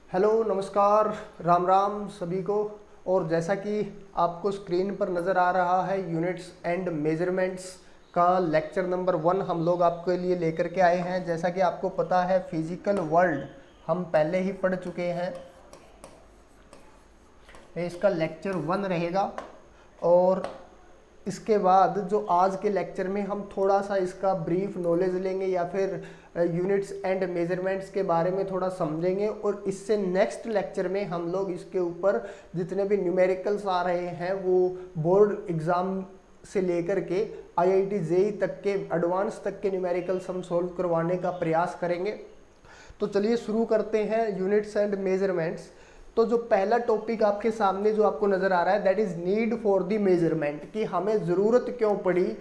Hello नमस्कार, राम राम सभी को। और जैसा कि आपको स्क्रीन पर नज़र आ रहा है, यूनिट्स एंड मेजरमेंट्स का लेक्चर नंबर 1 हम लोग आपके लिए लेकर के आए हैं। जैसा कि आपको पता है, फिजिकल वर्ल्ड हम पहले ही पढ़ चुके हैं। इसका लेक्चर 1 रहेगा और इसके बाद जो आज के लेक्चर में हम थोड़ा सा इसका ब्रीफ नॉलेज लेंगे या फिर यूनिट्स एंड मेजरमेंट्स के बारे में थोड़ा समझेंगे। और इससे नेक्स्ट लेक्चर में हम लोग इसके ऊपर जितने भी न्यूमेरिकल्स आ रहे हैं वो बोर्ड एग्ज़ाम से लेकर के आईआईटी जेईई तक के एडवांस तक के न्यूमेरिकल्स हम सॉल्व करवाने का प्रयास करेंगे। तो चलिए शुरू करते हैं यूनिट्स एंड मेजरमेंट्स। तो जो पहला टॉपिक आपके सामने जो आपको नज़र आ रहा है, that is need for the measurement, कि हमें ज़रूरत क्यों पड़ी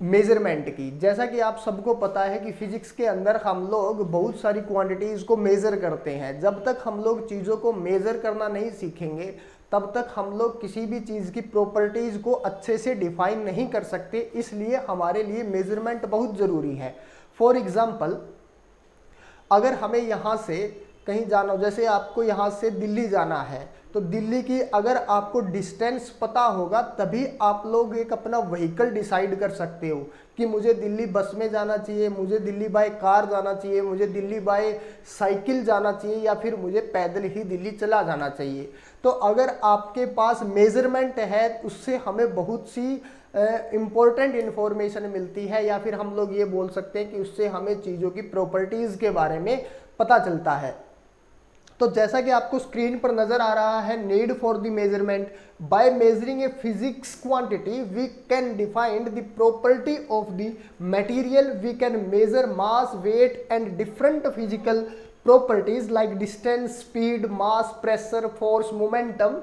मेजरमेंट की। जैसा कि आप सबको पता है कि फिजिक्स के अंदर हम लोग बहुत सारी क्वांटिटीज़ को मेज़र करते हैं। जब तक हम लोग चीज़ों को मेज़र करना नहीं सीखेंगे तब तक हम लोग किसी भी चीज़ की प्रॉपर्टीज़ को अच्छे से डिफाइन नहीं कर सकते। इसलिए हमारे लिए मेजरमेंट बहुत ज़रूरी है। फॉर एग्ज़ाम्पल, अगर हमें यहाँ से कहीं जाना हो, जैसे आपको यहाँ से दिल्ली जाना है, तो दिल्ली की अगर आपको डिस्टेंस पता होगा तभी आप लोग एक अपना व्हीकल डिसाइड कर सकते हो कि मुझे दिल्ली बस में जाना चाहिए, मुझे दिल्ली बाय कार जाना चाहिए, मुझे दिल्ली बाय साइकिल जाना चाहिए या फिर मुझे पैदल ही दिल्ली चला जाना चाहिए। तो अगर आपके पास मेजरमेंट है उससे हमें बहुत सी इम्पोर्टेंट इन्फॉर्मेशन मिलती है, या फिर हम लोग ये बोल सकते हैं कि उससे हमें चीज़ों की प्रॉपर्टीज़ के बारे में पता चलता है। तो जैसा कि आपको स्क्रीन पर नजर आ रहा है, need for the measurement, by measuring a physics quantity we can define the property of the material, we can measure mass, weight and different physical properties like distance, speed, mass, pressure, force, momentum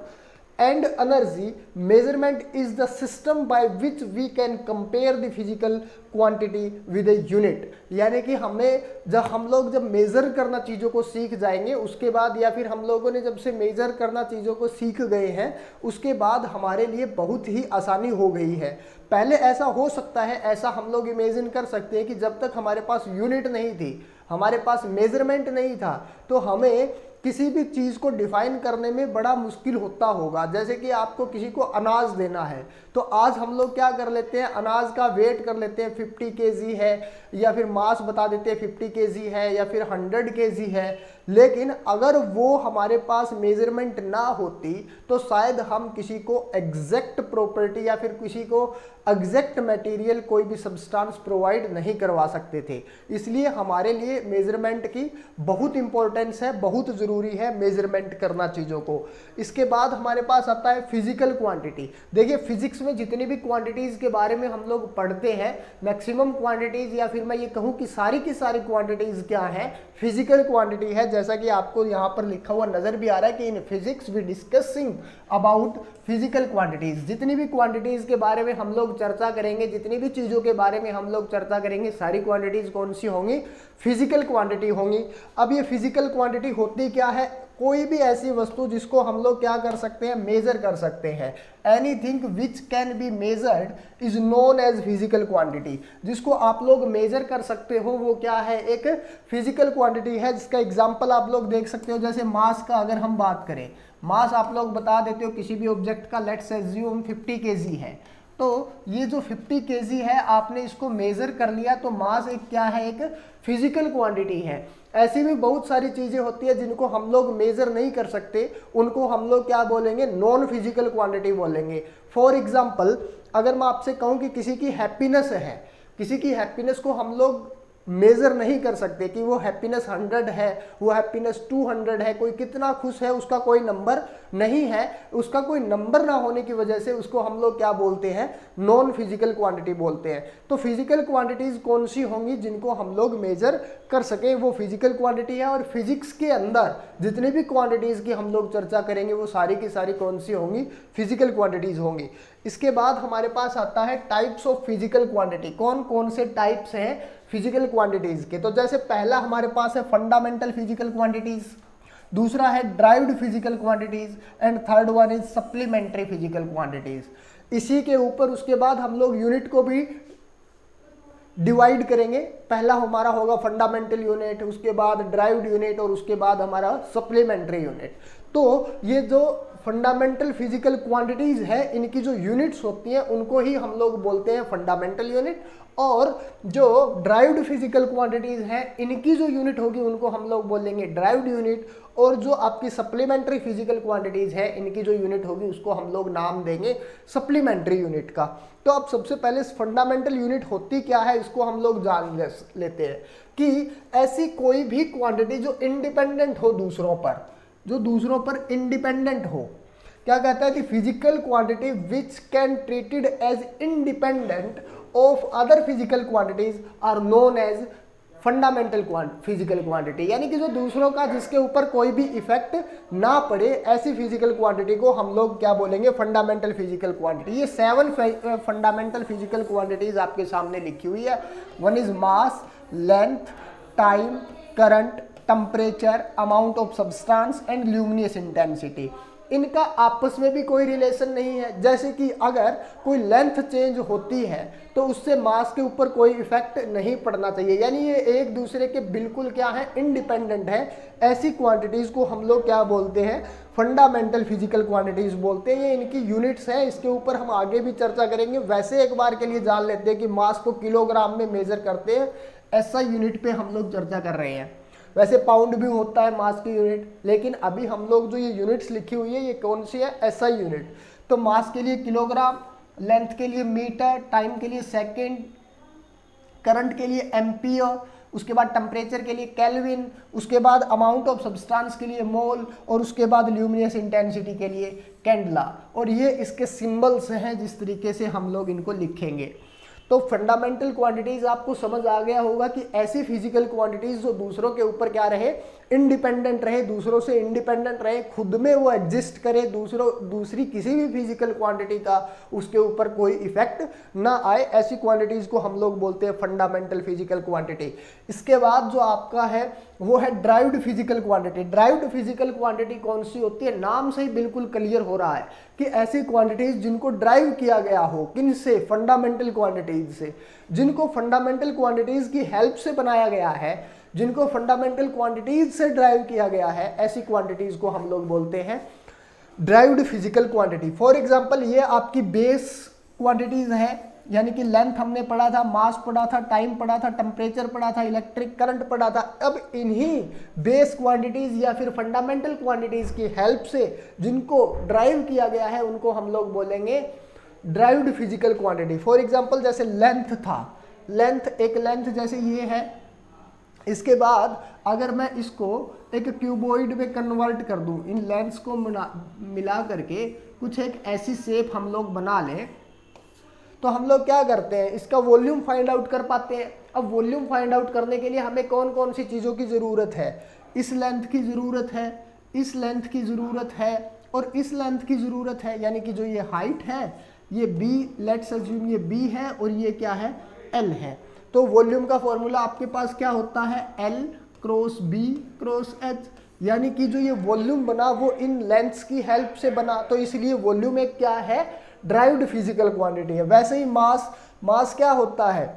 and energy. Measurement is the system by which we can compare the physical quantity with a unit। यानी कि हमें हम लोग जब measure करना चीज़ों को सीख जाएंगे उसके बाद, या फिर हम लोगों ने जब से मेज़र करना चीज़ों को सीख गए हैं उसके बाद हमारे लिए बहुत ही आसानी हो गई है। पहले ऐसा हो सकता है, ऐसा हम लोग इमेजिन कर सकते हैं कि जब तक हमारे पास यूनिट नहीं थी, हमारे पास मेजरमेंट नहीं था, तो हमें किसी भी चीज़ को डिफाइन करने में बड़ा मुश्किल होता होगा। जैसे कि आपको किसी को अनाज देना है, तो आज हम लोग क्या कर लेते हैं, अनाज का वेट कर लेते हैं 50 केजी है, या फिर मास बता देते हैं 50 केजी है या फिर 100 केजी है। लेकिन अगर वो हमारे पास मेजरमेंट ना होती तो शायद हम किसी को एग्जैक्ट प्रॉपर्टी या फिर किसी को एग्जैक्ट मटेरियल, कोई भी सब्सटेंस प्रोवाइड नहीं करवा सकते थे। इसलिए हमारे लिए मेजरमेंट की बहुत इंपॉर्टेंस है, बहुत ज़रूरी है मेजरमेंट करना चीज़ों को। इसके बाद हमारे पास आता है फिजिकल क्वांटिटी। देखिए, फिजिक्स में जितनी भी क्वांटिटीज़ के बारे में हम लोग पढ़ते हैं, मैक्सिमम क्वांटिटीज़ या फिर मैं ये कहूँ कि सारी की सारी क्वांटिटीज़ क्या है, फिजिकल क्वांटिटी है। जैसा कि आपको यहाँ पर लिखा हुआ नज़र भी आ रहा है कि in physics we discussing about physical quantities. जितनी भी क्वांटिटीज़ के बारे में हम लोग चर्चा करेंगे, जितनी भी चीज़ों के बारे में हम लोग चर्चा करेंगे, सारी क्वांटिटीज़ कौन सी होंगी, फिजिकल क्वांटिटी होंगी। अब ये फिजिकल क्वांटिटी होती क्या है, कोई भी ऐसी वस्तु जिसको हम लोग क्या कर सकते हैं, मेजर कर सकते हैं। Anything which can be measured is known as physical quantity. जिसको आप लोग मेजर कर सकते हो वो क्या है, एक फिजिकल क्वांटिटी है। जिसका एग्जांपल आप लोग देख सकते हो, जैसे मास का अगर हम बात करें, मास आप लोग बता देते हो किसी भी ऑब्जेक्ट का, लेट्स एज्यूम 50 केजी है, तो ये जो 50 केजी है आपने इसको मेजर कर लिया, तो मास एक क्या है, एक फिजिकल क्वांटिटी है। ऐसी भी बहुत सारी चीज़ें होती है जिनको हम लोग मेजर नहीं कर सकते, उनको हम लोग क्या बोलेंगे, नॉन फिजिकल क्वांटिटी बोलेंगे। फॉर एग्जांपल, अगर मैं आपसे कहूँ कि किसी की हैप्पीनेस है, किसी की हैप्पीनेस को हम लोग मेजर नहीं कर सकते कि वो हैप्पीनेस 100 है, वो हैप्पीनेस 200 है, कोई कितना खुश है उसका कोई नंबर नहीं है। उसका कोई नंबर ना होने की वजह से उसको हम लोग क्या बोलते हैं, नॉन फिजिकल क्वांटिटी बोलते हैं। तो फिजिकल क्वांटिटीज कौन सी होंगी जिनको हम लोग मेजर कर सकें, वो फिजिकल क्वांटिटी है। और फिजिक्स के अंदर जितनी भी क्वांटिटीज की हम लोग चर्चा करेंगे वो सारी की सारी कौन सी होंगी, फिजिकल क्वांटिटीज होंगी। इसके बाद हमारे पास आता है टाइप्स ऑफ फिजिकल क्वांटिटी। कौन कौन से टाइप्स हैं फिजिकल क्वांटिटीज के, तो जैसे पहला हमारे पास है फंडामेंटल फिजिकल क्वांटिटीज, दूसरा है derived physical quantities and third one is supplementary physical quantities. इसी के ऊपर उसके बाद हम लोग यूनिट को भी डिवाइड करेंगे। पहला हमारा होगा फंडामेंटल यूनिट, उसके बाद ड्राइव्ड यूनिट और उसके बाद हमारा सप्लीमेंट्री यूनिट। तो ये जो फंडामेंटल फिजिकल क्वांटिटीज है इनकी जो यूनिट्स होती हैं उनको ही हम लोग बोलते हैं फंडामेंटल यूनिट, और जो ड्राइव्ड फिजिकल क्वांटिटीज हैं इनकी जो यूनिट होगी उनको हम लोग बोलेंगे ड्राइव्ड यूनिट, और जो आपकी सप्लीमेंट्री फिजिकल क्वांटिटीज है इनकी जो यूनिट होगी उसको हम लोग नाम देंगे सप्लीमेंट्री यूनिट का। तो अब सबसे पहले फंडामेंटल यूनिट होती क्या है इसको हम लोग जान लेते हैं कि ऐसी कोई भी क्वांटिटी जो इंडिपेंडेंट हो दूसरों पर, जो दूसरों पर इंडिपेंडेंट हो। क्या कहता है कि physical quantity which can treated as independent of other physical quantities are known as fundamental physical quantity, यानी कि जो दूसरों का जिसके ऊपर कोई भी इफेक्ट ना पड़े ऐसी फिजिकल क्वांटिटी को हम लोग क्या बोलेंगे, फंडामेंटल फिजिकल क्वांटिटी। ये 7 फंडामेंटल फिजिकल क्वांटिटीज आपके सामने लिखी हुई है। One is mass, length, time, current, temperature, amount of substance and luminous intensity. इनका आपस में भी कोई रिलेशन नहीं है। जैसे कि अगर कोई लेंथ चेंज होती है तो उससे मास के ऊपर कोई इफेक्ट नहीं पड़ना चाहिए, यानी ये एक दूसरे के बिल्कुल क्या है, इंडिपेंडेंट है। ऐसी क्वांटिटीज को हम लोग क्या बोलते हैं, फंडामेंटल फिजिकल क्वांटिटीज बोलते हैं। ये इनकी यूनिट्स हैं, इसके ऊपर हम आगे भी चर्चा करेंगे। वैसे एक बार के लिए जान लेते हैं कि मास को किलोग्राम में मेजर करते हैं, ऐसा यूनिट पे हम लोग चर्चा कर रहे हैं। वैसे पाउंड भी होता है मास की यूनिट, लेकिन अभी हम लोग जो ये यूनिट्स लिखी हुई है ये कौन सी है, एसआई यूनिट। तो मास के लिए किलोग्राम, लेंथ के लिए मीटर, टाइम के लिए सेकंड, करंट के लिए एम्पियर, उसके बाद टेम्परेचर के लिए केल्विन, उसके बाद अमाउंट ऑफ सब्सटेंस के लिए मोल, और उसके बाद ल्यूमिनस इंटेंसिटी के लिए कैंडला। और ये इसके सिंबल्स हैं जिस तरीके से हम लोग इनको लिखेंगे। तो फंडामेंटल क्वांटिटीज आपको समझ आ गया होगा कि ऐसी फिजिकल क्वांटिटीज जो दूसरों के ऊपर क्या रहे, इंडिपेंडेंट रहे, दूसरों से इंडिपेंडेंट रहे, खुद में वो एग्जिस्ट करे, दूसरी किसी भी फिजिकल क्वांटिटी का उसके ऊपर कोई इफेक्ट ना आए, ऐसी क्वांटिटीज को हम लोग बोलते हैं फंडामेंटल फिजिकल क्वांटिटी। इसके बाद जो आपका है वो है derived physical quantity. Derived physical quantity कौन सी होती है, नाम से ही बिल्कुल क्लियर हो रहा है कि ऐसी क्वांटिटीज जिनको ड्राइव किया गया हो, किन से, फंडामेंटल क्वांटिटीज से, जिनको फंडामेंटल क्वांटिटीज की हेल्प से बनाया गया है, जिनको फंडामेंटल क्वांटिटीज से ड्राइव किया गया है, ऐसी क्वांटिटीज को हम लोग बोलते हैं derived physical quantity. For example ये आपकी बेस क्वांटिटीज है, यानी कि लेंथ हमने पढ़ा था, मास पढ़ा था, टाइम पढ़ा था, टेम्परेचर पढ़ा था, इलेक्ट्रिक करंट पढ़ा था। अब इन्हीं बेस क्वांटिटीज या फिर फंडामेंटल क्वांटिटीज की हेल्प से जिनको ड्राइव किया गया है उनको हम लोग बोलेंगे derived physical quantity. For example जैसे लेंथ था, एक लेंथ जैसे ये है, इसके बाद अगर मैं इसको एक क्यूबॉइड में कन्वर्ट कर दूं, इन लेंथ्स को मिला करके कुछ एक ऐसी शेप हम लोग बना लें, तो हम लोग क्या करते हैं, इसका वॉल्यूम फाइंड आउट कर पाते हैं। अब वॉल्यूम फाइंड आउट करने के लिए हमें कौन कौन सी चीज़ों की ज़रूरत है, इस लेंथ की ज़रूरत है, इस लेंथ की ज़रूरत है और इस लेंथ की ज़रूरत है, यानी कि जो ये हाइट है ये b, लेट्स अज्यूम ये b है और ये क्या है, l है। तो वॉल्यूम का फॉर्मूला आपके पास क्या होता है, l cross b cross h, यानी कि जो ये वॉल्यूम बना वो इन लेंथ्स की हेल्प से बना, तो इसलिए वॉल्यूम एक क्या है, ड्राइव्ड फिजिकल क्वांटिटी है। वैसे ही मास क्या होता है,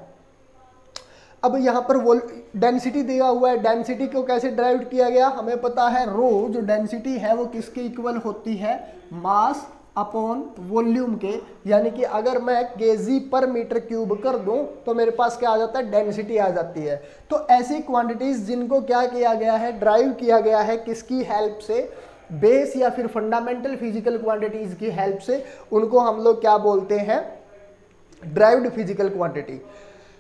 अब यहाँ पर डेंसिटी दिया हुआ है, डेंसिटी को कैसे ड्राइव किया गया, हमें पता है रो जो डेंसिटी है वो किसके इक्वल होती है, मास अपॉन वॉल्यूम के, यानी कि अगर मैं केजी पर मीटर क्यूब कर दूं तो मेरे पास क्या आ जाता है, डेंसिटी आ जाती है। तो ऐसी क्वांटिटीज जिनको क्या किया गया है, ड्राइव किया गया है, किसकी हेल्प से, बेस या फिर फंडामेंटल फिजिकल क्वांटिटीज की हेल्प से, उनको हम लोग क्या बोलते हैं, ड्राइव्ड फिजिकल क्वांटिटी।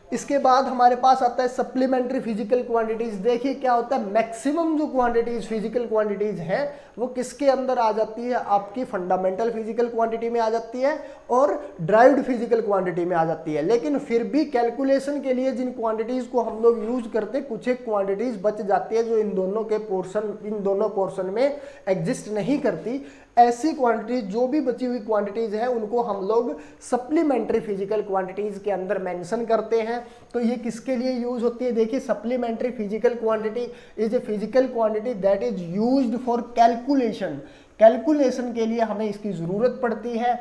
इसके बाद हमारे पास आता है सप्लीमेंट्री फिजिकल क्वांटिटीज। देखिए क्या होता है, मैक्सिमम जो क्वांटिटीज फिजिकल क्वांटिटीज हैं वो किसके अंदर आ जाती है, आपकी फंडामेंटल फिजिकल क्वांटिटी में आ जाती है और ड्राइव्ड फिजिकल क्वांटिटी में आ जाती है। लेकिन फिर भी कैलकुलेशन के लिए जिन क्वांटिटीज को हम लोग यूज करते हैं, कुछ एक क्वांटिटीज बच जाती है जो इन दोनों पोर्शन में एग्जिस्ट नहीं करती। ऐसी क्वांटिटीज, जो भी बची हुई क्वांटिटीज हैं, उनको हम लोग सप्लीमेंट्री फिजिकल क्वांटिटीज के अंदर मेंशन करते हैं। तो ये किसके लिए यूज होती है, देखिए supplementary physical quantity is a physical quantity that is used for calculation. Calculation के लिए हमें इसकी ज़रूरत पड़ती है।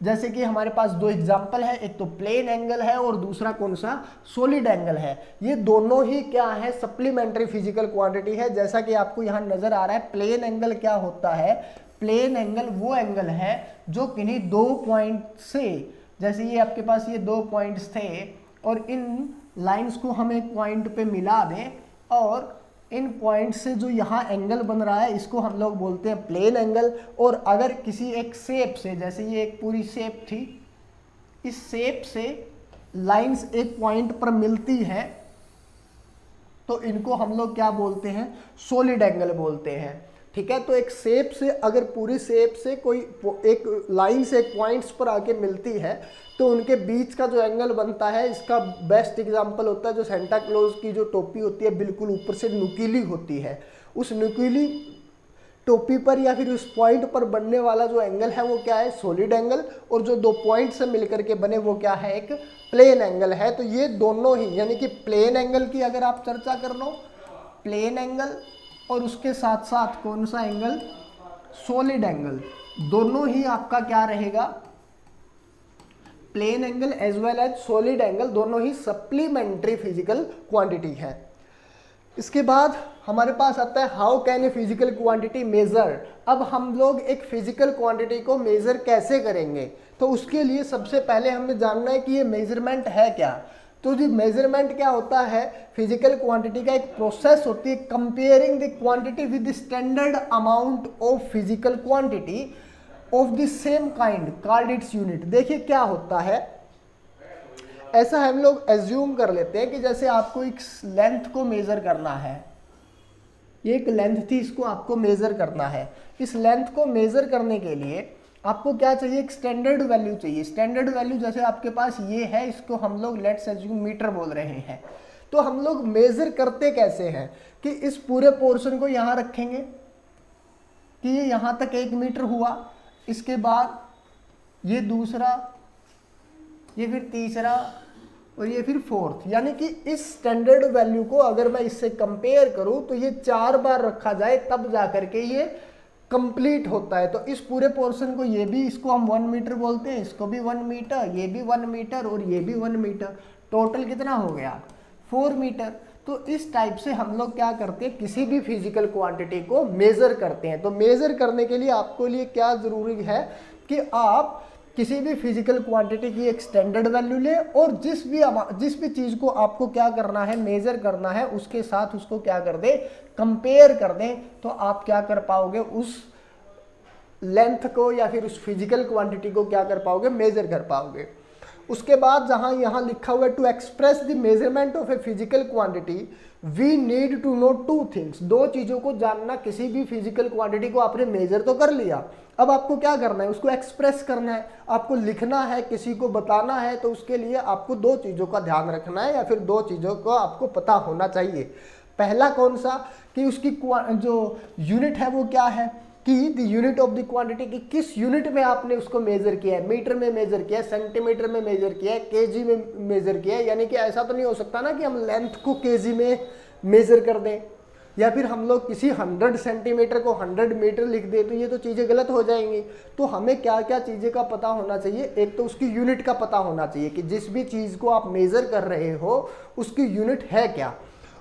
जैसे कि हमारे पास दो एग्जाम्पल है, एक तो प्लेन एंगल है और दूसरा कौन सा, सॉलिड एंगल है। ये दोनों ही क्या है, सप्लीमेंट्री फिजिकल क्वांटिटी है। जैसा कि आपको यहाँ नजर आ रहा है, प्लेन एंगल क्या होता है, प्लेन एंगल वो एंगल है जो किन्हीं दो पॉइंट से, जैसे ये आपके पास ये दो पॉइंट्स थे और इन लाइंस को हम एक पॉइंट पे मिला दें और इन पॉइंट से जो यहाँ एंगल बन रहा है इसको हम लोग बोलते हैं प्लेन एंगल। और अगर किसी एक शेप से, जैसे ये एक पूरी शेप थी, इस शेप से लाइंस एक पॉइंट पर मिलती है तो इनको हम लोग क्या बोलते हैं, सॉलिड एंगल बोलते हैं। ठीक है, तो एक शेप से, अगर पूरी शेप से कोई एक लाइन से एक पॉइंट्स पर आके मिलती है तो उनके बीच का जो एंगल बनता है, इसका बेस्ट एग्जांपल होता है जो सेंटा क्लॉज की जो टोपी होती है, बिल्कुल ऊपर से नुकीली होती है, उस नुकीली टोपी पर या फिर उस पॉइंट पर बनने वाला जो एंगल है वो क्या है, सॉलिड एंगल। और जो दो पॉइंट से मिलकर के बने वो क्या है, एक प्लेन एंगल है। तो ये दोनों ही, यानी कि प्लेन एंगल की अगर आप चर्चा कर लो, प्लेन एंगल और उसके साथ साथ कौन सा एंगल, सॉलिड एंगल, दोनों ही आपका क्या रहेगा, plane angle as well as solid angle, दोनों ही सप्लीमेंट्री फिजिकल क्वांटिटी है। इसके बाद हमारे पास आता है how can a physical quantity measure. अब हम लोग एक फिजिकल क्वांटिटी को मेजर कैसे करेंगे, तो उसके लिए सबसे पहले हमें जानना है कि ये मेजरमेंट है क्या। तो जो मेजरमेंट क्या होता है, फिजिकल क्वांटिटी का एक प्रोसेस होती है comparing the quantity with standard amount of physical quantity of the same kind called its unit. देखिए क्या होता है, ऐसा हम लोग एज्यूम कर लेते हैं कि जैसे आपको एक लेंथ को मेजर करना है, ये एक लेंथ थी, इसको आपको मेजर करना है। इस लेंथ को मेजर करने के लिए आपको क्या चाहिए, एक स्टैंडर्ड वैल्यू चाहिए। स्टैंडर्ड वैल्यू जैसे आपके पास ये है, इसको हम लोग लेट्स एज्यूम मीटर बोल रहे हैं। तो हम लोग मेजर करते कैसे हैं कि इस पूरे पोर्शन को यहाँ रखेंगे कि ये यहाँ तक 1 मीटर हुआ, इसके बाद ये दूसरा, ये फिर तीसरा और ये फिर फोर्थ, यानी कि इस स्टैंडर्ड वैल्यू को अगर मैं इससे कंपेयर करूं तो ये 4 बार रखा जाए तब जा करके ये कंप्लीट होता है। तो इस पूरे पोर्शन को, ये भी, इसको हम 1 मीटर बोलते हैं, इसको भी 1 मीटर, ये भी 1 मीटर और ये भी 1 मीटर, टोटल कितना हो गया, 4 मीटर। तो इस टाइप से हम लोग क्या करते हैं, किसी भी फिजिकल क्वांटिटी को मेजर करते हैं। तो मेजर करने के लिए आपको लिए क्या जरूरी है कि आप किसी भी फिजिकल क्वांटिटी की एक स्टैंडर्ड वैल्यू लें और जिस भी चीज़ को आपको क्या करना है, मेजर करना है, उसके साथ उसको क्या कर दें, कंपेयर कर दें। तो आप क्या कर पाओगे, उस लेंथ को या फिर उस फिजिकल क्वांटिटी को क्या कर पाओगे, मेजर कर पाओगे। उसके बाद जहां यहाँ लिखा हुआ है to express the measurement of a physical quantity we need to know 2 things. 2 चीज़ों को जानना, किसी भी फिजिकल क्वांटिटी को आपने मेजर तो कर लिया, अब आपको क्या करना है, उसको एक्सप्रेस करना है, आपको लिखना है, किसी को बताना है। तो उसके लिए आपको 2 चीज़ों का ध्यान रखना है या फिर 2 चीज़ों को आपको पता होना चाहिए। पहला कौन सा, कि उसकी जो यूनिट है वो क्या है, कि the unit of the quantity, कि किस यूनिट में आपने उसको मेजर किया है, मीटर में मेजर किया है, सेंटीमीटर में मेजर किया है, केजी में मेजर किया है। यानी कि ऐसा तो नहीं हो सकता ना कि हम लेंथ को केजी में मेजर कर दें या फिर हम लोग किसी 100 सेंटीमीटर को 100 मीटर लिख दें, तो ये तो चीज़ें गलत हो जाएंगी। तो हमें क्या क्या चीज़ें का पता होना चाहिए, एक तो उसकी यूनिट का पता होना चाहिए कि जिस भी चीज़ को आप मेजर कर रहे हो उसकी यूनिट है क्या।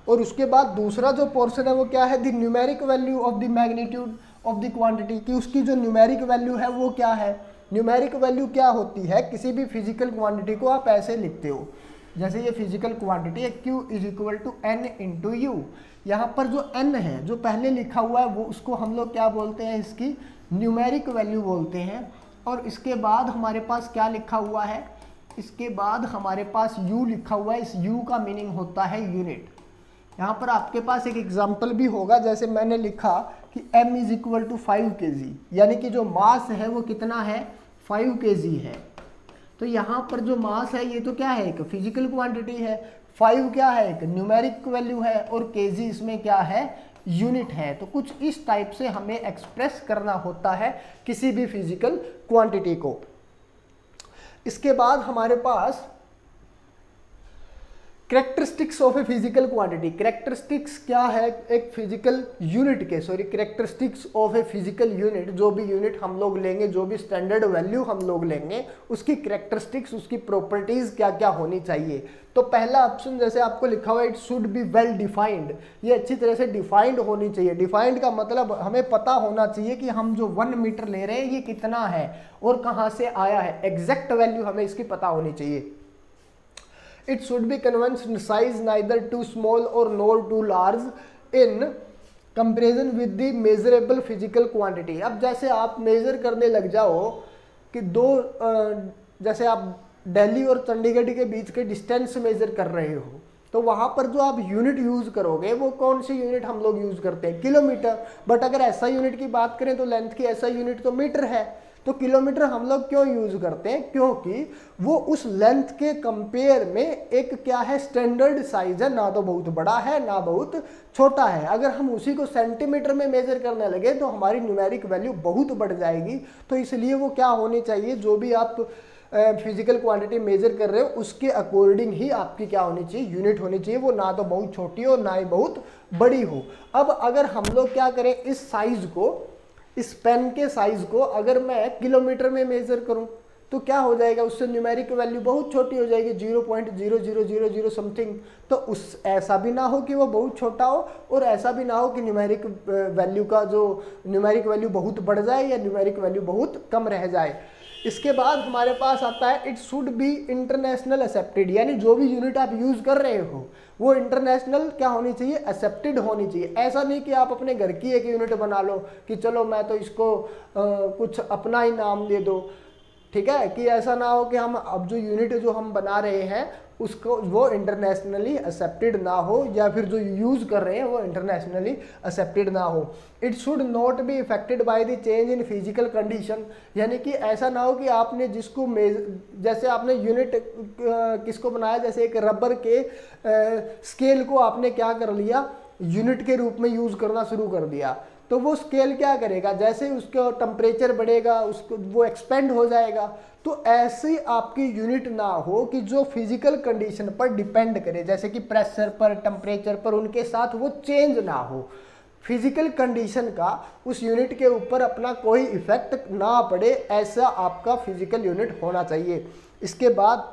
और उसके बाद दूसरा जो पोर्शन है वो क्या है, the numeric value of the magnitude of the quantity, कि उसकी जो न्यूमेरिक वैल्यू है वो क्या है। न्यूमेरिक वैल्यू क्या होती है, किसी भी फिजिकल क्वांटिटी को आप ऐसे लिखते हो, जैसे ये फिजिकल क्वांटिटी है Q = N × U। यहाँ पर जो N है जो पहले लिखा हुआ है वो, उसको हम लोग क्या बोलते हैं, इसकी न्यूमेरिक वैल्यू बोलते हैं। और इसके बाद हमारे पास क्या लिखा हुआ है, इसके बाद हमारे पास U लिखा हुआ है, इस U का मीनिंग होता है यूनिट। यहाँ पर आपके पास एक एग्जाम्पल भी होगा, जैसे मैंने लिखा कि M = 5 kg, यानी कि जो मास है वो कितना है, 5 kg है। तो यहाँ पर जो मास है ये तो क्या है, एक फिजिकल क्वांटिटी है, 5 क्या है, एक न्यूमेरिक वैल्यू है और kg इसमें क्या है, यूनिट है। तो कुछ इस टाइप से हमें एक्सप्रेस करना होता है किसी भी फिजिकल क्वांटिटी को। इसके बाद हमारे पास characteristics of a physical quantity, characteristics क्या है एक फिजिकल यूनिट के, characteristics of a physical unit, जो भी यूनिट हम लोग लेंगे, जो भी स्टैंडर्ड वैल्यू हम लोग लेंगे, उसकी कैरेक्टरिस्टिक्स, उसकी प्रॉपर्टीज क्या क्या होनी चाहिए। तो पहला ऑप्शन जैसे आपको लिखा हुआ है, it should be well defined, ये अच्छी तरह से डिफाइंड होनी चाहिए। डिफाइंड का मतलब हमें पता होना चाहिए कि हम जो 1 मीटर ले रहे हैं ये कितना है और कहाँ से आया है, एग्जैक्ट वैल्यू हमें इसकी पता होनी चाहिए। It should be conventional size, neither too small or nor too large in comparison with the measurable physical quantity। अब जैसे आप मेजर करने लग जाओ कि जैसे आप दिल्ली और चंडीगढ़ के बीच के डिस्टेंस मेजर कर रहे हो, तो वहाँ पर जो आप यूनिट यूज़ करोगे वो कौन सी यूनिट हम लोग यूज़ करते हैं, किलोमीटर। बट अगर ऐसा यूनिट की बात करें तो लेंथ की ऐसा यूनिट तो मीटर है, तो किलोमीटर हम लोग क्यों यूज करते हैं, क्योंकि वो उस लेंथ के कंपेयर में एक क्या है, स्टैंडर्ड साइज है, ना तो बहुत बड़ा है ना बहुत छोटा है। अगर हम उसी को सेंटीमीटर में मेजर करने लगे तो हमारी न्यूमेरिक वैल्यू बहुत बढ़ जाएगी। तो इसलिए वो क्या होनी चाहिए, जो भी आप फिजिकल क्वांटिटी मेजर कर रहे हो उसके अकॉर्डिंग ही आपकी क्या होनी चाहिए, यूनिट होनी चाहिए, वो ना तो बहुत छोटी हो ना ही बहुत बड़ी हो। अब अगर हम लोग क्या करें, इस साइज को, इस पेन के साइज को अगर मैं किलोमीटर में मेजर करूं तो क्या हो जाएगा, उससे न्यूमेरिक वैल्यू बहुत छोटी हो जाएगी, 0.0000 समथिंग। तो उस ऐसा भी ना हो कि वो बहुत छोटा हो और ऐसा भी ना हो कि न्यूमेरिक वैल्यू का जो न्यूमेरिक वैल्यू बहुत बढ़ जाए या न्यूमेरिक वैल्यू बहुत कम रह जाए। इसके बाद हमारे पास आता है, it should be international accepted, यानी जो भी यूनिट आप यूज कर रहे हो वो इंटरनेशनल क्या होनी चाहिए, एक्सेप्टेड होनी चाहिए। ऐसा नहीं कि आप अपने घर की एक यूनिट बना लो कि चलो मैं तो इसको कुछ अपना ही नाम दे दो, ठीक है, कि ऐसा ना हो कि हम अब जो यूनिट जो हम बना रहे हैं उसको वो इंटरनेशनली एक्सेप्टेड ना हो, या फिर जो यूज कर रहे हैं वो इंटरनेशनली एक्सेप्टेड ना हो। It should not be affected by the change in physical condition, यानी कि ऐसा ना हो कि आपने जिसको जैसे आपने यूनिट किसको बनाया, जैसे एक रबर के स्केल को आपने क्या कर लिया, यूनिट के रूप में यूज करना शुरू कर दिया, तो वो स्केल क्या करेगा, जैसे उसका टेम्परेचर बढ़ेगा उसको वो एक्सपेंड हो जाएगा। तो ऐसी आपकी यूनिट ना हो कि जो फिजिकल कंडीशन पर डिपेंड करे, जैसे कि प्रेशर पर, टेम्परेचर पर, उनके साथ वो चेंज ना हो, फिजिकल कंडीशन का उस यूनिट के ऊपर अपना कोई इफेक्ट ना पड़े, ऐसा आपका फिजिकल यूनिट होना चाहिए। इसके बाद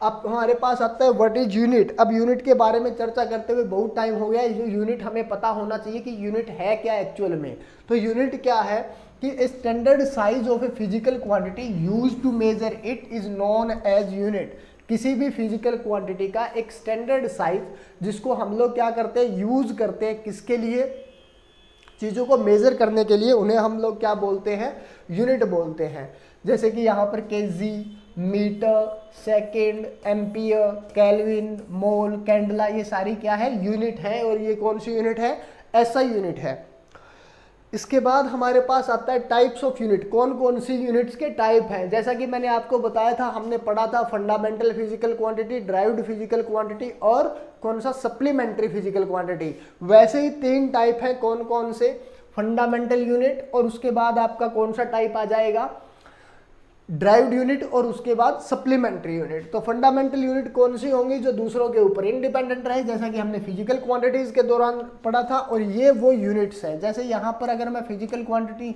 अब हमारे पास आता है व्हाट इज यूनिट। अब यूनिट के बारे में चर्चा करते हुए बहुत टाइम हो गया, यूनिट हमें पता होना चाहिए कि यूनिट है क्या एक्चुअल में। तो यूनिट क्या है कि standard size of a physical quantity use to measure it is known as unit. किसी भी फिजिकल क्वांटिटी का एक स्टैंडर्ड साइज जिसको हम लोग क्या करते हैं, यूज करते हैं, किसके लिए, चीज़ों को मेजर करने के लिए, उन्हें हम लोग क्या बोलते हैं, यूनिट बोलते हैं। जैसे कि यहाँ पर KG, metre, second, ampere, kelvin, mole, candela, ये सारी क्या है, यूनिट है। और ये कौन सी यूनिट है, ऐसा यूनिट है। इसके बाद हमारे पास आता है टाइप्स ऑफ यूनिट, कौन कौन सी यूनिट्स के टाइप हैं। जैसा कि मैंने आपको बताया था, हमने पढ़ा था fundamental physical quantity, derived physical quantity और कौन सा, सप्लीमेंट्री फिजिकल क्वांटिटी। वैसे ही 3 टाइप हैं, कौन कौन से, फंडामेंटल यूनिट, और उसके बाद आपका कौन सा टाइप आ जाएगा, ड्राइव्ड यूनिट, और उसके बाद सप्लीमेंट्री यूनिट। तो फंडामेंटल यूनिट कौन सी होंगी, जो दूसरों के ऊपर इंडिपेंडेंट रहे, जैसा कि हमने फिजिकल क्वांटिटीज के दौरान पढ़ा था। और ये वो यूनिट्स हैं, जैसे यहाँ पर अगर मैं फिजिकल क्वांटिटी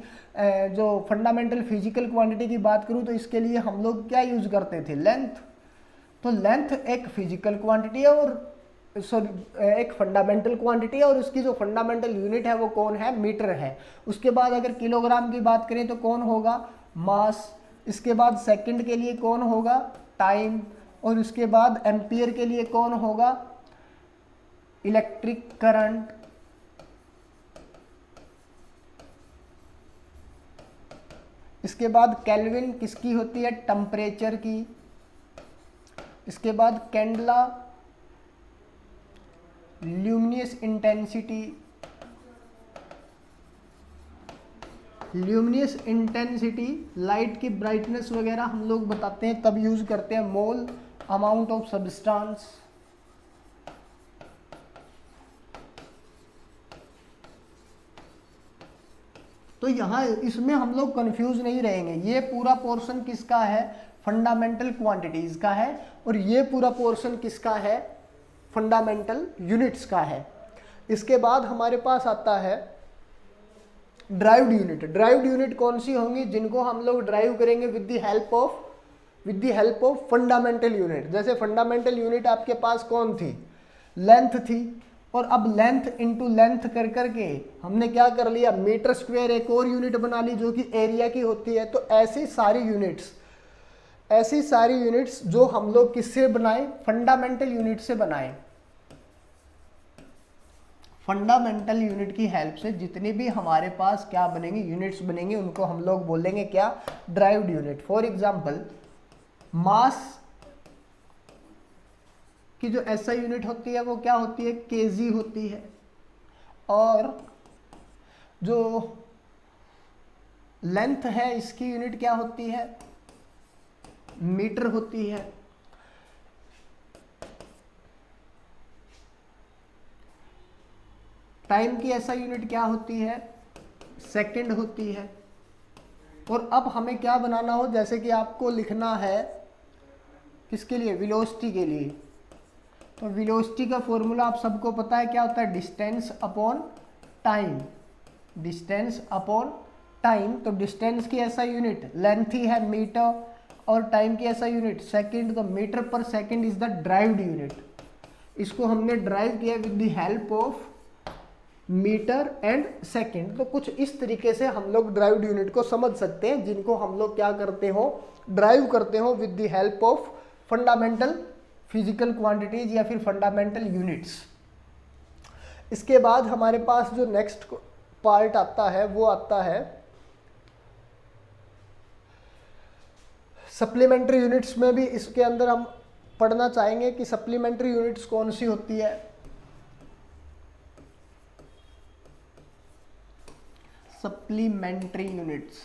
जो फंडामेंटल फिजिकल क्वांटिटी की बात करूँ तो इसके लिए हम लोग क्या यूज करते थे, लेंथ। तो लेंथ एक फिजिकल क्वांटिटी है और एक फंडामेंटल क्वांटिटी है, और उसकी जो फंडामेंटल यूनिट है वो कौन है, मीटर है। उसके बाद अगर किलोग्राम की बात करें तो कौन होगा, मास। इसके बाद सेकंड के लिए कौन होगा, टाइम। और उसके बाद एम्पियर के लिए कौन होगा, इलेक्ट्रिक करंट। इसके बाद केल्विन किसकी होती है, टेम्परेचर की। इसके बाद candela, luminous intensity. Luminous intensity light की ब्राइटनेस वगैरह हम लोग बताते हैं तब यूज करते हैं। मोल, अमाउंट ऑफ सब्सटेंस। तो यहाँ इसमें हम लोग कंफ्यूज नहीं रहेंगे, ये पूरा पोर्शन किसका है, फंडामेंटल क्वांटिटीज का है। और ये पूरा पोर्शन किसका है, फंडामेंटल यूनिट्स का है। इसके बाद हमारे पास आता है ड्राइव्ड यूनिट। ड्राइव्ड यूनिट कौन सी होंगी, जिनको हम लोग ड्राइव करेंगे with the help of fundamental unit. जैसे फंडामेंटल यूनिट आपके पास कौन थी, लेंथ थी, और अब लेंथ इंटू लेंथ कर करके हमने क्या कर लिया, मीटर स्क्वायर एक और यूनिट बना ली जो कि एरिया की होती है। तो ऐसी सारी यूनिट्स जो हम लोग किससे बनाए, फंडामेंटल यूनिट से बनाए। फंडामेंटल यूनिट की हेल्प से जितनी भी हमारे पास क्या बनेंगे, यूनिट्स बनेंगे, उनको हम लोग बोलेंगे क्या, ड्राइव्ड यूनिट। फॉर एग्जांपल मास की जो एसआई यूनिट होती है वो क्या होती है, केजी होती है, और जो लेंथ है इसकी यूनिट क्या होती है, मीटर होती है। टाइम की एसआई यूनिट क्या होती है, सेकंड होती है। और अब हमें क्या बनाना हो, जैसे कि आपको लिखना है किसके लिए, वेलोसिटी के लिए। तो वेलोसिटी का फॉर्मूला आप सबको पता है क्या होता है, distance upon time. Distance upon time, तो डिस्टेंस की ऐसा यूनिट लेंथ ही है मीटर, और टाइम की ऐसा यूनिट सेकंड। तो metre per second is the derived unit. इसको हमने ड्राइव किया with the help of metre and second. तो कुछ इस तरीके से हम लोग ड्राइव्ड यूनिट को समझ सकते हैं, जिनको हम लोग क्या करते हो, ड्राइव करते हो with the help of fundamental physical quantities या फिर फंडामेंटल यूनिट्स। इसके बाद हमारे पास जो नेक्स्ट पार्ट आता है वो आता है सप्लीमेंट्री यूनिट्स में भी इसके अंदर हम पढ़ना चाहेंगे कि सप्लीमेंट्री यूनिट्स कौन सी होती है। सप्लीमेंट्री यूनिट्स,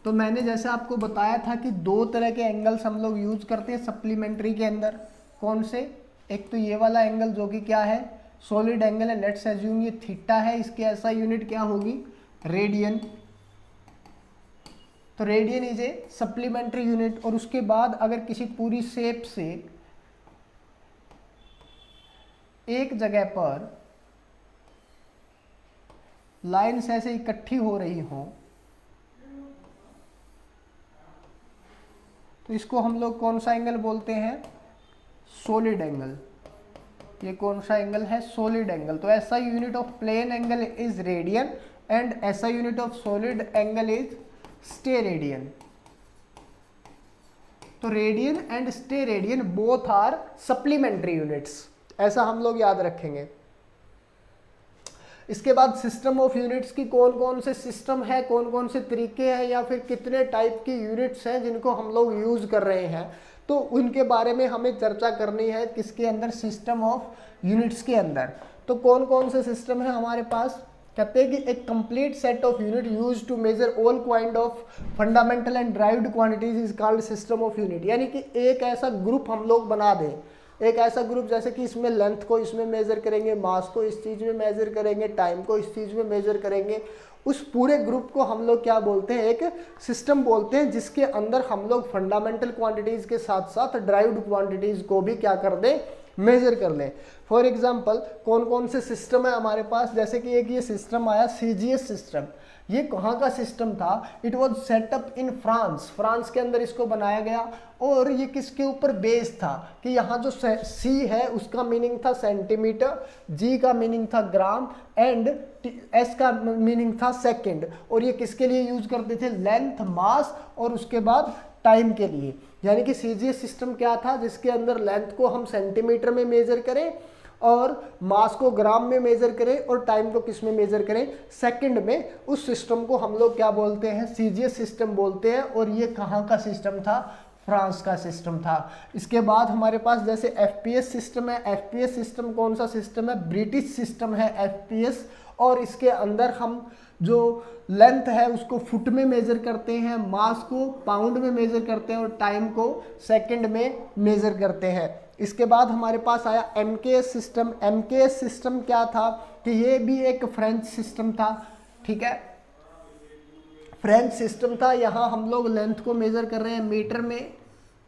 तो मैंने जैसे आपको बताया था कि दो तरह के एंगल्स हम लोग यूज करते हैं सप्लीमेंट्री के अंदर। कौन से, एक तो ये वाला एंगल जो कि क्या है, सॉलिड एंगल है, लेट्स अज्यूम ये थीटा है, इसकी ऐसा यूनिट क्या होगी, रेडियन। तो radian is a supplementary unit. और उसके बाद अगर किसी पूरी शेप से एक जगह पर लाइन्स ऐसे इकट्ठी हो रही हो तो इसको हम लोग कौन सा एंगल बोलते हैं, सॉलिड एंगल। ये कौन सा एंगल है, सॉलिड एंगल। तो SI unit of plane angle is radian and SI unit of solid angle is steradian. तो radian and steradian both are supplementary units, SI हम लोग याद रखेंगे। इसके बाद सिस्टम ऑफ यूनिट्स की कौन कौन से सिस्टम है, कौन कौन से तरीके हैं या फिर कितने टाइप की यूनिट्स हैं जिनको हम लोग यूज कर रहे हैं, तो उनके बारे में हमें चर्चा करनी है। किसके अंदर, सिस्टम ऑफ यूनिट्स के अंदर। तो कौन कौन से सिस्टम है हमारे पास, कहते हैं कि एक complete set of unit use to measure all kind of fundamental and derived quantities is called system of unit. यानी कि एक ऐसा ग्रुप हम लोग बना दें, एक ऐसा ग्रुप जैसे कि इसमें लेंथ को इसमें मेजर करेंगे, मास को इस चीज़ में मेजर करेंगे, टाइम को इस चीज़ में मेजर करेंगे। उस पूरे ग्रुप को हम लोग क्या बोलते हैं, एक सिस्टम बोलते हैं, जिसके अंदर हम लोग फंडामेंटल क्वांटिटीज़ के साथ साथ ड्राइव्ड क्वांटिटीज़ को भी क्या कर दें, मेजर कर लें। फॉर एग्जांपल कौन कौन से सिस्टम है हमारे पास, जैसे कि एक ये सिस्टम आया सीजीएस सिस्टम। ये कहाँ का सिस्टम था, it was setup in France. France के अंदर इसको बनाया गया और ये किसके ऊपर बेस्ड था कि यहाँ जो सी है उसका मीनिंग था सेंटीमीटर, जी का मीनिंग था ग्राम एंड एस का मीनिंग था सेकंड। और ये किसके लिए यूज करते थे, लेंथ, मास और उसके बाद टाइम के लिए। यानी कि सीजीएस सिस्टम क्या था, जिसके अंदर लेंथ को हम सेंटीमीटर में मेजर करें और मास को ग्राम में मेजर करें और टाइम को किस में मेजर करें, सेकंड में। उस सिस्टम को हम लोग क्या बोलते हैं, सीजीएस सिस्टम बोलते हैं। और ये कहाँ का सिस्टम था, फ्रांस का सिस्टम था। इसके बाद हमारे पास जैसे एफपीएस सिस्टम है। एफपीएस सिस्टम कौन सा सिस्टम है, ब्रिटिश सिस्टम है एफपीएस। और इसके अंदर हम जो लेंथ है उसको फुट में मेजर करते हैं, मास को पाउंड में मेजर करते हैं और टाइम को सेकंड में मेजर करते हैं। इसके बाद हमारे पास आया एमकेएस सिस्टम। एमकेएस सिस्टम क्या था कि ये भी एक फ्रेंच सिस्टम था, ठीक है, फ्रेंच सिस्टम था। यहाँ हम लोग लेंथ को मेजर कर रहे हैं मीटर में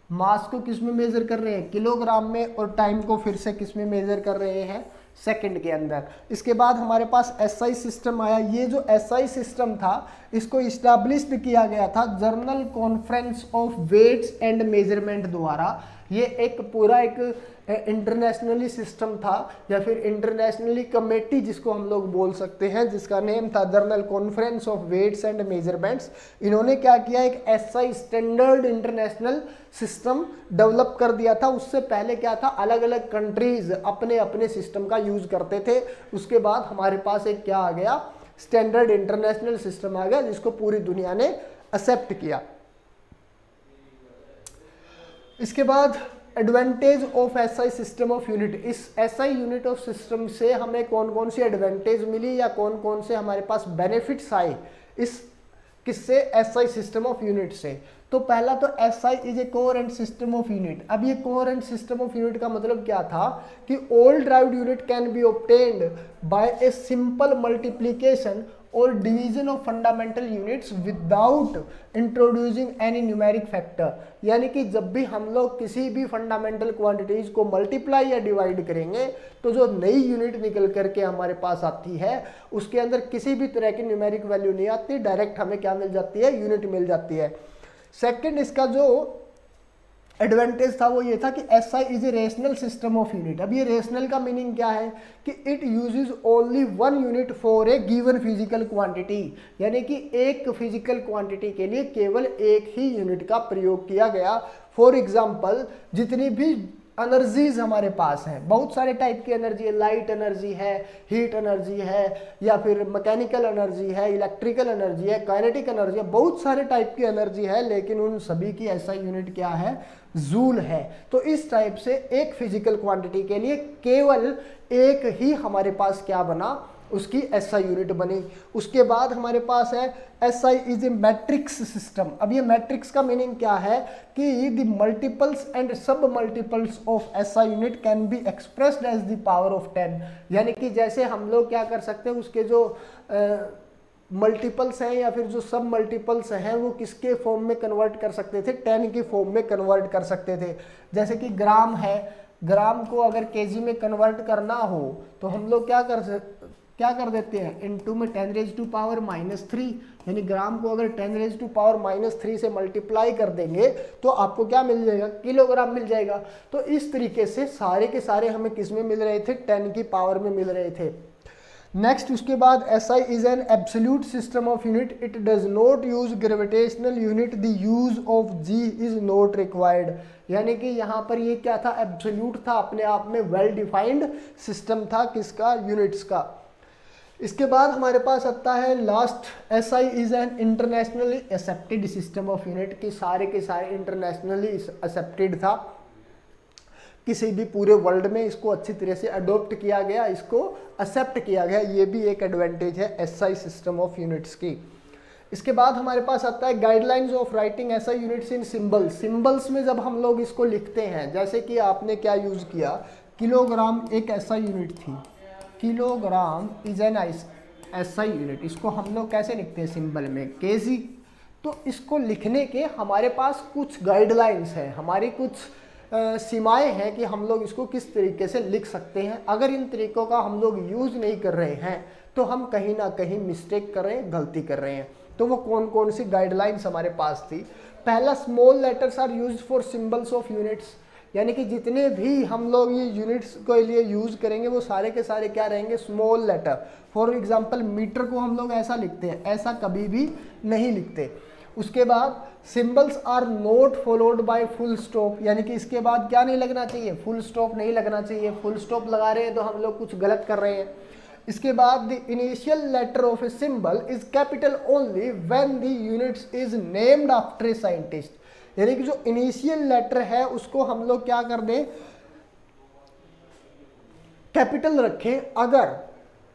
मास को किस में मेजर कर रहे हैं, किलोग्राम में, और टाइम को फिर से किस में मेजर कर रहे हैं, सेकंड के अंदर। इसके बाद हमारे पास एसआई सिस्टम आया। ये जो एसआई सिस्टम था इसको इस्टेब्लिश्ड किया गया था general conference of weights and measurement द्वारा। ये एक पूरा एक इंटरनेशनली सिस्टम था या फिर इंटरनेशनली कमेटी जिसको हम लोग बोल सकते हैं, जिसका नेम था general conference of weights and measurements. इन्होंने क्या किया, एक SI standard international system develop कर दिया था। उससे पहले क्या था, अलग अलग कंट्रीज अपने अपने सिस्टम का यूज करते थे। उसके बाद हमारे पास एक क्या आ गया, स्टैंडर्ड इंटरनेशनल सिस्टम आ गया जिसको पूरी दुनिया ने एक्सेप्ट किया। इसके बाद advantage of SI system of unit. इस एसआई यूनिट ऑफ सिस्टम से हमें कौन कौन सी एडवांटेज मिली या कौन कौन से हमारे पास बेनिफिट्स आए इस किससे, एसआई सिस्टम ऑफ यूनिट से। तो पहला तो SI is A coherent system of unit. अब ये कोहेरेंट सिस्टम ऑफ यूनिट का मतलब क्या था कि all derived unit can be obtained by a simple multiplication और division of fundamental units without introducing any numeric factor. यानी कि जब भी हम लोग किसी भी फंडामेंटल क्वांटिटीज को मल्टीप्लाई या डिवाइड करेंगे तो जो नई यूनिट निकल करके हमारे पास आती है उसके अंदर किसी भी तरह की न्यूमेरिक वैल्यू नहीं आती, डायरेक्ट हमें क्या मिल जाती है, यूनिट मिल जाती है। सेकेंड इसका जो एडवांटेज था वो ये था कि SI is a rational system of unit. अब ये रेशनल का मीनिंग क्या है कि it uses only one unit for a given physical quantity. यानी कि एक फिजिकल क्वांटिटी के लिए केवल एक ही यूनिट का प्रयोग किया गया। फॉर एग्जांपल जितनी भी एनर्जीज हमारे पास हैं, बहुत सारे टाइप की एनर्जी है, लाइट एनर्जी है, हीट एनर्जी है, या फिर मैकेनिकल एनर्जी है, इलेक्ट्रिकल एनर्जी है, काइनेटिक एनर्जी है, बहुत सारे टाइप की एनर्जी है, लेकिन उन सभी की एसआई यूनिट क्या है, जूल है। तो इस टाइप से एक फिजिकल क्वांटिटी के लिए केवल एक ही हमारे पास क्या बना, उसकी एसआई यूनिट बनी। उसके बाद हमारे पास है SI is a metric system. अब ये मैट्रिक्स का मीनिंग क्या है कि the multiples and sub multiples of SI unit can be expressed as the power of 10। यानी कि जैसे हम लोग क्या कर सकते हैं, उसके जो मल्टीपल्स हैं या फिर जो सब मल्टीपल्स हैं वो किसके फॉर्म में कन्वर्ट कर सकते थे, 10 की फॉर्म में कन्वर्ट कर सकते थे। जैसे कि ग्राम है, ग्राम को अगर केजी में कन्वर्ट करना हो तो हम लोग क्या कर देते हैं, इनटू में 10⁻⁻³ यानी ग्राम को अगर 10⁻⁻³ से मल्टीप्लाई कर देंगे तो आपको क्या मिल जाएगा, किलोग्राम मिल जाएगा। तो इस तरीके से सारे के सारे हमें किस में मिल रहे थे, 10 की पावर में मिल रहे थे। नेक्स्ट उसके बाद SI is an absolute system of unit, it does not use gravitational unit, the use of g is not required. यानी कि यहाँ पर ये क्या था, एब्सोल्यूट था, अपने आप में वेल डिफाइंड सिस्टम था किसका, यूनिट्स का। इसके बाद हमारे पास आता है last, SI is N internationally accepted system of unit, कि सारे के सारे इंटरनेशनली एक्सेप्टेड था, किसी भी पूरे वर्ल्ड में इसको अच्छी तरह से अडोप्ट किया गया, इसको एक्सेप्ट किया गया। ये भी एक एडवांटेज है एसआई सिस्टम ऑफ यूनिट्स की। इसके बाद हमारे पास आता है guidelines of writing SI units in symbols. Symbols में जब हम लोग इसको लिखते हैं, जैसे कि आपने क्या यूज किया, किलोग्राम एक एसआई यूनिट थी, kilogram is an SI unit, इसको हम लोग कैसे लिखते हैं सिंबल में, केजी। तो इसको लिखने के हमारे पास कुछ गाइडलाइंस हैं, हमारी कुछ सीमाएं हैं कि हम लोग इसको किस तरीके से लिख सकते हैं। अगर इन तरीकों का हम लोग यूज़ नहीं कर रहे हैं तो हम कहीं ना कहीं मिस्टेक कर रहे हैं, गलती कर रहे हैं। तो वो कौन कौन सी गाइडलाइंस हमारे पास थी। पहला, small letters are used for symbols of units, यानी कि जितने भी हम लोग ये यूनिट्स के लिए यूज़ करेंगे वो सारे के सारे क्या रहेंगे, small letter. For example metre को हम लोग ऐसा लिखते हैं, ऐसा कभी भी नहीं लिखते। उसके बाद symbols are not followed by full stop, यानी कि इसके बाद क्या नहीं लगना चाहिए, फुल स्टॉप नहीं लगना चाहिए। फुल स्टॉप लगा रहे हैं तो हम लोग कुछ गलत कर रहे हैं। इसके बाद the initial letter of a symbol is capital only when the units is named after a scientist, यानी कि जो इनिशियल लेटर है उसको हम लोग क्या कर दें, कैपिटल रखें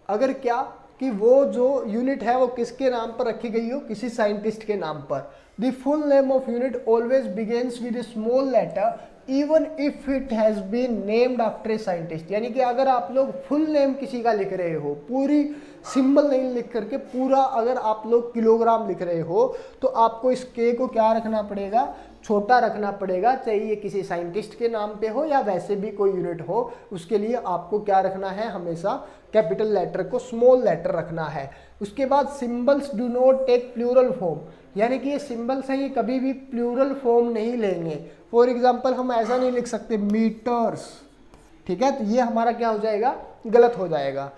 अगर क्या कि वो जो यूनिट है वो किसके नाम पर रखी गई हो, किसी साइंटिस्ट के नाम पर। The full name of unit always begins with a small letter even if it has been named after a scientist, यानी कि अगर आप लोग फुल नेम किसी का लिख रहे हो, पूरी सिंबल नहीं लिख करके पूरा अगर आप लोग किलोग्राम लिख रहे हो तो आपको इस के को क्या रखना पड़ेगा, छोटा रखना पड़ेगा, चाहे ये किसी साइंटिस्ट के नाम पे हो या वैसे भी कोई यूनिट हो, उसके लिए आपको क्या रखना है, हमेशा कैपिटल लेटर को स्मॉल लेटर रखना है। उसके बाद symbols do not take plural form, यानी कि ये सिंबल्स हैं ये कभी भी प्लूरल फॉर्म नहीं लेंगे। फॉर एग्जाम्पल हम ऐसा नहीं लिख सकते मीटर्स, ठीक है, तो ये हमारा क्या हो जाएगा, गलत हो जाएगा।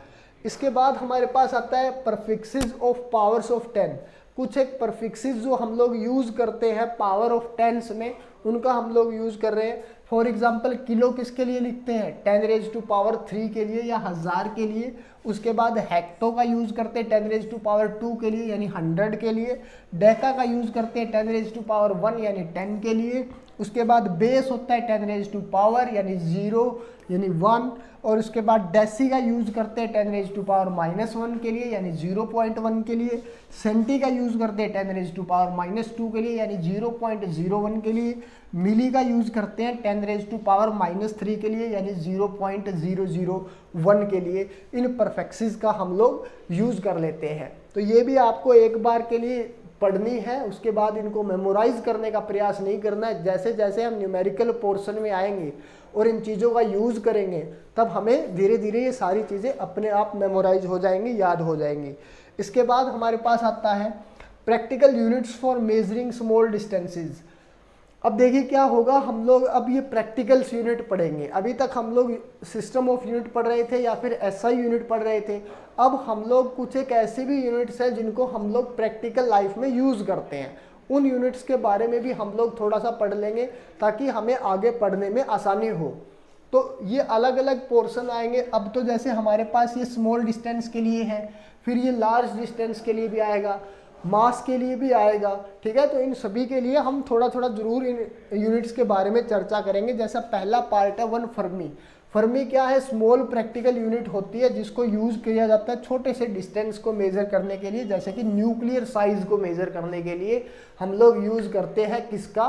इसके बाद हमारे पास आता है परफिक्सेस ऑफ पावर्स ऑफ 10। कुछ एक परफिक्सेस जो हम लोग यूज़ करते हैं पावर ऑफ टेंस में, उनका हम लोग यूज़ कर रहे हैं। फॉर एग्जाम्पल किलो किसके लिए लिखते हैं, 10⁻³ के लिए या 1000 के लिए। उसके बाद हेक्टो का यूज़ करते हैं 10⁻² के लिए यानी 100 के लिए। डेका का यूज़ करते हैं 10⁻1 यानी 10 के लिए। उसके बाद बेस होता है 10⁻⁻, यानी 0 यानी 1। और उसके बाद डेसी का यूज़ करते हैं 10⁻⁻1 के लिए यानी 0.1 के लिए। सेंटी का यूज़ करते हैं 10⁻⁻2 के लिए यानी 0.01 के लिए। मिली का यूज़ करते हैं 10⁻³ के लिए यानी 0.001 के लिए। इन परफेक्सेस का हम लोग यूज़ कर लेते हैं। तो ये भी आपको एक बार के लिए पढ़नी है, उसके बाद इनको मेमोराइज करने का प्रयास नहीं करना है। जैसे जैसे हम न्यूमेरिकल पोर्शन में आएंगे और इन चीज़ों का यूज़ करेंगे, तब हमें धीरे धीरे ये सारी चीज़ें अपने आप मेमोराइज हो जाएंगी, याद हो जाएंगी। इसके बाद हमारे पास आता है practical units for measuring small distances. अब देखिए क्या होगा, हम लोग अब ये प्रैक्टिकल्स यूनिट पढ़ेंगे। अभी तक हम लोग सिस्टम ऑफ यूनिट पढ़ रहे थे या फिर एसआई यूनिट पढ़ रहे थे। अब हम लोग कुछ एक ऐसे भी यूनिट्स हैं जिनको हम लोग प्रैक्टिकल लाइफ में यूज़ करते हैं, उन यूनिट्स के बारे में भी हम लोग थोड़ा सा पढ़ लेंगे ताकि हमें आगे पढ़ने में आसानी हो। तो ये अलग अलग पोर्शन आएंगे। अब तो जैसे हमारे पास ये स्मॉल डिस्टेंस के लिए है, फिर ये लार्ज डिस्टेंस के लिए भी आएगा, मास के लिए भी आएगा, ठीक है। तो इन सभी के लिए हम थोड़ा थोड़ा जरूर इन यूनिट्स के बारे में चर्चा करेंगे। जैसा पहला पार्ट है 1 फर्मी। फर्मी क्या है, स्मॉल प्रैक्टिकल यूनिट होती है जिसको यूज़ किया जाता है छोटे से डिस्टेंस को मेज़र करने के लिए, जैसे कि न्यूक्लियर साइज को मेज़र करने के लिए हम लोग यूज़ करते हैं किसका,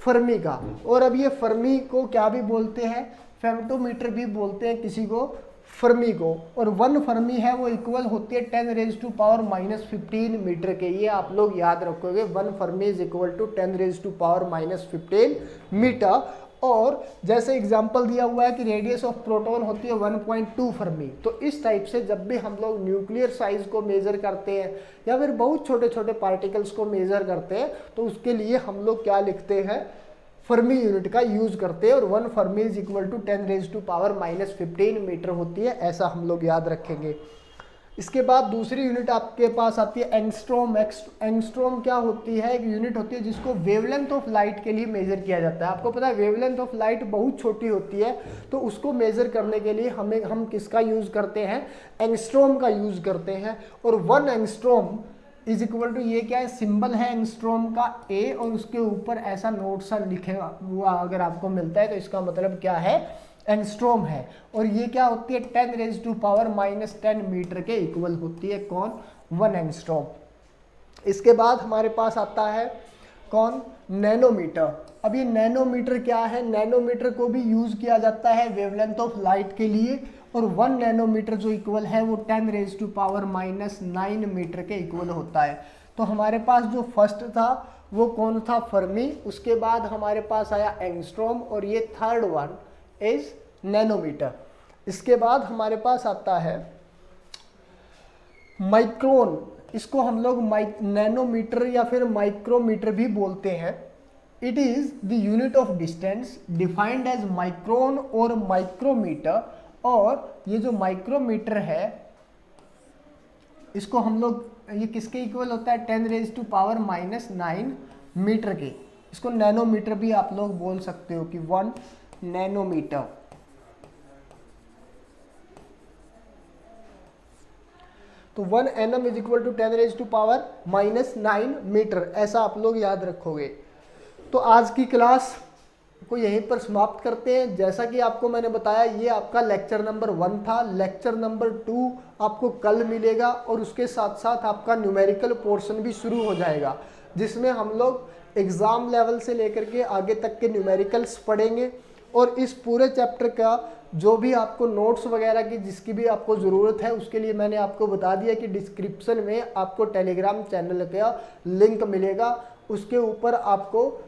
फर्मी का। और अब ये फर्मी को क्या भी बोलते हैं, फेम्टोमीटर भी बोलते हैं किसी को, फर्मी को। और 1 फर्मी है वो इक्वल होती है 10⁻⁻15 मीटर के। ये आप लोग याद रखोगे, 1 fermi is equal to 10⁻⁻15 metre. और जैसे एग्जांपल दिया हुआ है कि रेडियस ऑफ प्रोटॉन होती है 1.2 फर्मी। तो इस टाइप से जब भी हम लोग न्यूक्लियर साइज को मेज़र करते हैं या फिर बहुत छोटे छोटे पार्टिकल्स को मेज़र करते हैं, तो उसके लिए हम लोग क्या लिखते हैं, फर्मी यूनिट का यूज़ करते हैं। और 1 fermi is equal to 10⁻⁻15 metre होती है, ऐसा हम लोग याद रखेंगे। इसके बाद दूसरी यूनिट आपके पास आती है एंगस्ट्रॉम। एंगस्ट्रॉम क्या होती है, एक यूनिट होती है जिसको वेवलेंथ ऑफ लाइट के लिए मेज़र किया जाता है। आपको पता है वेवलेंथ ऑफ लाइट बहुत छोटी होती है, तो उसको मेज़र करने के लिए हम किसका यूज़ करते हैं, एंगस्ट्रॉम का यूज़ करते हैं। और 1 एंगस्ट्रॉम इज इक्वल टू, ये क्या है, सिंबल है एंगस्ट्रॉम का A और उसके ऊपर ऐसा नोट सा लिखे हुआ अगर आपको मिलता है तो इसका मतलब क्या है, एंगस्ट्रॉम है। और ये क्या होती है, 10⁻⁻10 मीटर के इक्वल होती है, कौन, 1 एंगस्ट्रॉम। इसके बाद हमारे पास आता है कौन, नैनोमीटर। अब ये नैनोमीटर क्या है, नैनोमीटर को भी यूज़ किया जाता है वेवलेंथ ऑफ लाइट के लिए। और 1 नैनोमीटर जो इक्वल है वो 10⁻⁹ मीटर के इक्वल होता है। तो हमारे पास जो फर्स्ट था वो कौन था, फर्मी। उसके बाद हमारे पास आया एंगस्ट्रॉम और ये थर्ड वन इज नैनोमीटर। इसके बाद हमारे पास आता है माइक्रोन। इसको हम लोग नैनोमीटर या फिर माइक्रोमीटर भी बोलते हैं। It is the unit of distance defined as micron और माइक्रोमीटर। और ये जो माइक्रोमीटर है इसको हम लोग, ये किसके इक्वल होता है, 10⁻⁹ मीटर के। इसको नैनोमीटर भी आप लोग बोल सकते हो कि 1 नैनोमीटर। तो 1 nm is equal to 10⁻⁹ metre, ऐसा आप लोग याद रखोगे। तो आज की क्लास को यहीं पर समाप्त करते हैं। जैसा कि आपको मैंने बताया ये आपका लेक्चर नंबर 1 था। लेक्चर नंबर 2 आपको कल मिलेगा और उसके साथ साथ आपका न्यूमेरिकल पोर्शन भी शुरू हो जाएगा, जिसमें हम लोग एग्ज़ाम लेवल से लेकर के आगे तक के न्यूमेरिकल्स पढ़ेंगे। और इस पूरे चैप्टर का जो भी आपको नोट्स वगैरह की जिसकी भी आपको ज़रूरत है, उसके लिए मैंने आपको बता दिया कि डिस्क्रिप्शन में आपको टेलीग्राम चैनल का लिंक मिलेगा। उसके ऊपर आपको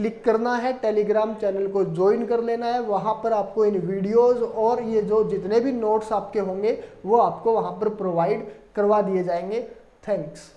क्लिक करना है, टेलीग्राम चैनल को ज्वाइन कर लेना है। वहाँ पर आपको इन वीडियोस और ये जो जितने भी नोट्स आपके होंगे वो आपको वहाँ पर प्रोवाइड करवा दिए जाएंगे। थैंक्स।